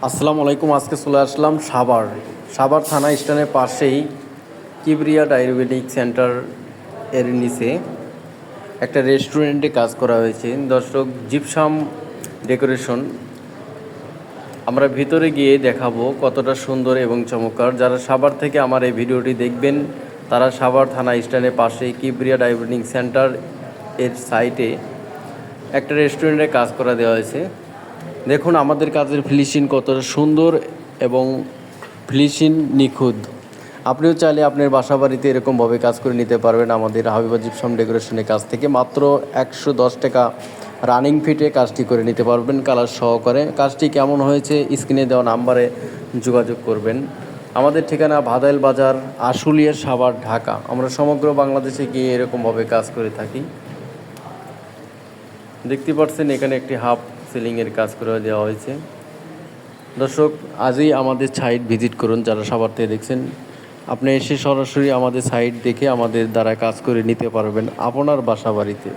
আসসালামু আলাইকুম। আজকে চলে আসলাম সাভার থানা স্ট্যান্ডের পাশেই কিবরিয়া আয়ুর্বেদিক সেন্টার এর নিচে একটা রেস্টুরেন্টে কাজ করা হয়েছে। দর্শক, জিপসাম ডেকোরেশন। আমরা ভিতরে গিয়ে দেখাবো কতটা সুন্দর এবং চমৎকার। যারা সাভার থেকে আমার এই ভিডিওটি দেখবেন তারা সাভার থানা স্ট্যান্ডের পাশেই কিবরিয়া আয়ুর্বেদিক সেন্টার এর সাইটে একটা রেস্টুরেন্টে কাজ করা দেওয়া হয়েছে। দেখুন আমাদের কাজের ফিনিশিং কতটা সুন্দর এবং ফিনিশিং নিখুঁত। আপনিও চাইলে আপনার বাসা বাড়িতে এরকমভাবে কাজ করে নিতে পারবেন আমাদের হাবিবা জিপসাম ডেকোরেশনের কাছ থেকে। মাত্র 110 টাকা রানিং ফিটে কাজটি করে নিতে পারবেন কালার সহকারে। কাজটি কেমন হয়েছে স্ক্রিনে দেওয়া নাম্বারে যোগাযোগ করবেন। আমাদের ঠিকানা ভাদাইল বাজার, আশুলিয়া, সাভার, ঢাকা। আমরা সমগ্র বাংলাদেশে গিয়ে এরকমভাবে কাজ করে থাকি। দেখতে পাচ্ছেন এখানে একটি হাফ সিলিংয়ের কাজ করে দেওয়া হয়েছে। দর্শক, আজই আমাদের সাইট ভিজিট করুন। যারা সাভার থেকে দেখছেন, আপনি এসে সরাসরি আমাদের সাইট দেখে আমাদের দ্বারা কাজ করে নিতে পারবেন আপনার বাসা বাড়িতে।